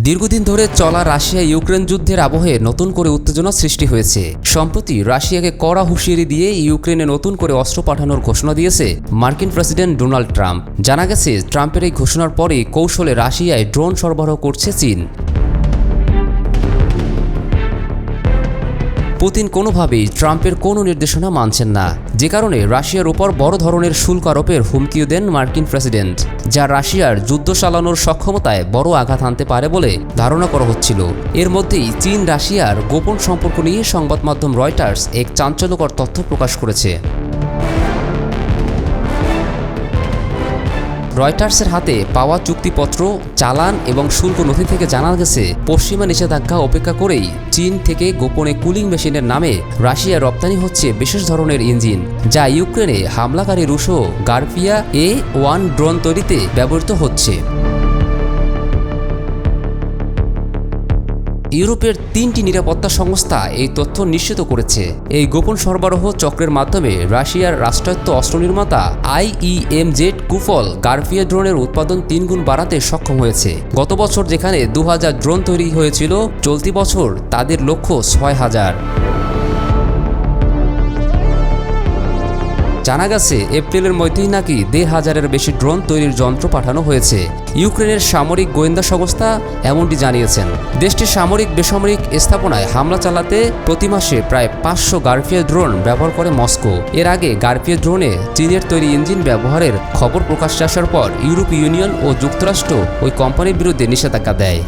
দীর্ঘদিন ধরে চলা রাশিয়া ইউক্রেন যুদ্ধের আবহে নতুন করে উত্তেজনা সৃষ্টি হয়েছে। সম্প্রতি রাশিয়াকে কড়া হুঁশিয়ারি দিয়ে ইউক্রেনে নতুন করে অস্ত্র পাঠানোর ঘোষণা দিয়েছে মার্কিন প্রেসিডেন্ট ডোনাল্ড ট্রাম্প। জানা গেছে, ট্রাম্পের এই ঘোষণার পরেই কৌশলে রাশিয়ায় ড্রোন সরবরাহ করছে চীন। পুতিন কোনোভাবেই ট্রাম্পের কোনো নির্দেশনা মানছেন না, যে কারণে রাশিয়ার উপর বড় ধরনের শুল্ক আরোপের হুমকিও দেন মার্কিন প্রেসিডেন্ট, যা রাশিয়ার যুদ্ধ চালানোর সক্ষমতায় বড় আঘাত হানতে পারে বলে ধারণা করা হচ্ছিল। এর মধ্যেই চীন রাশিয়ার গোপন সম্পর্ক নিয়ে সংবাদ মাধ্যম রয়টার্স এক চাঞ্চল্যকর তথ্য প্রকাশ করেছে। রয়টার্সের হাতে পাওয়া চুক্তিপত্র, চালান এবং শুল্ক নথি থেকে জানা গেছে, পশ্চিমা নিষেধাজ্ঞা উপেক্ষা করেই চীন থেকে গোপনে কুলিং মেশিনের নামে রাশিয়া রপ্তানি হচ্ছে বিশেষ ধরনের ইঞ্জিন, যা ইউক্রেনে হামলাকারী রুশো গার্পিয়া A1 ড্রোন তৈরিতে ব্যবহৃত হচ্ছে। ইউরোপের 3টি নিরাপত্তা সংস্থা এই তথ্য নিশ্চিত করেছে। এই গোপন সরবরাহ চক্রের মাধ্যমে রাশিয়ার রাষ্ট্রায়ত্ত অস্ত্র নির্মাতা IEMZ কুফল গার্পিয়া ড্রোনের উৎপাদন 3 গুণ বাড়াতে সক্ষম হয়েছে। গত বছর যেখানে 2000 ড্রোন তৈরি হয়েছিল, চলতি বছর তাদের লক্ষ্য 6000। জানা গেছে, এপ্রিলের মধ্যেই নাকি 1500-এর বেশি ড্রোন তৈরির যন্ত্র পাঠানো হয়েছে। ইউক্রেনের সামরিক গোয়েন্দা সংস্থা এমনটি জানিয়েছেন। দেশটির সামরিক বেসামরিক স্থাপনায় হামলা চালাতে প্রতি মাসে প্রায় 500 গার্পিয়া ড্রোন ব্যবহার করে মস্কো। এর আগে গার্পিয়া ড্রোনে চীনের তৈরি ইঞ্জিন ব্যবহারের খবর প্রকাশ্যে আসার পর ইউরোপীয় ইউনিয়ন ও যুক্তরাষ্ট্র ওই কোম্পানির বিরুদ্ধে নিষেধাজ্ঞা দেয়।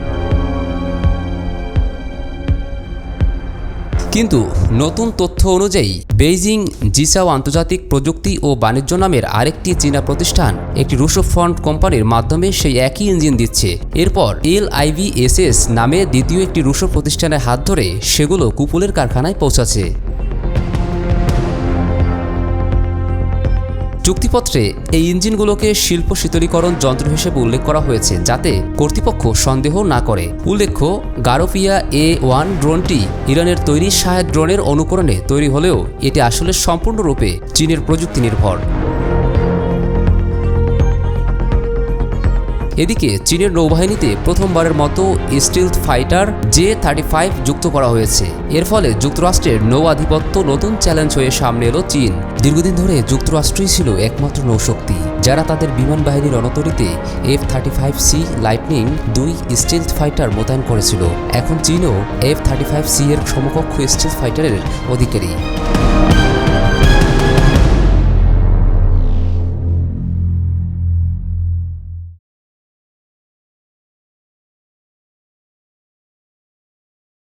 কিন্তু নতুন তথ্য অনুযায়ী বেইজিং জিসাও আন্তর্জাতিক প্রযুক্তি ও বাণিজ্য নামের আরেকটি চীনা প্রতিষ্ঠান একটি রুশো ফ্রন্ট কোম্পানির মাধ্যমে সেই একই ইঞ্জিন দিচ্ছে। এরপর LIVSS নামে দ্বিতীয় একটি রুশো প্রতিষ্ঠানের হাত ধরে সেগুলো কুপলের কারখানায় পৌঁছাচ্ছে। চুক্তিপত্রে এই ইঞ্জিনগুলোকে শিল্প শীতলীকরণ যন্ত্র হিসেবে উল্লেখ করা হয়েছে, যাতে কর্তৃপক্ষ সন্দেহ না করে। উল্লেখ্য, গারপিয়া A1 ড্রোনটি ইরানের তৈরি শাহেদ ড্রোনের অনুকরণে তৈরি হলেও এটি আসলে সম্পূর্ণরূপে চীনের প্রযুক্তি নির্ভর। এদিকে চীনের নৌবাহিনীতে প্রথমবারের মতো স্টিলথ ফাইটার J-35 যুক্ত করা হয়েছে। এর ফলে যুক্তরাষ্ট্রের নৌ আধিপত্য নতুন চ্যালেঞ্জ হয়ে সামনে এলো চীন। দীর্ঘদিন ধরে যুক্তরাষ্ট্রই ছিল একমাত্র নৌশক্তি যারা তাদের বিমান বাহিনীর রণতরীতে F-35C লাইটনিং 2 স্টিলথ ফাইটার মোতায়েন করেছিল। এখন চীনও F-35C এর সমকক্ষ স্টিলথ ফাইটারের অধিকারী।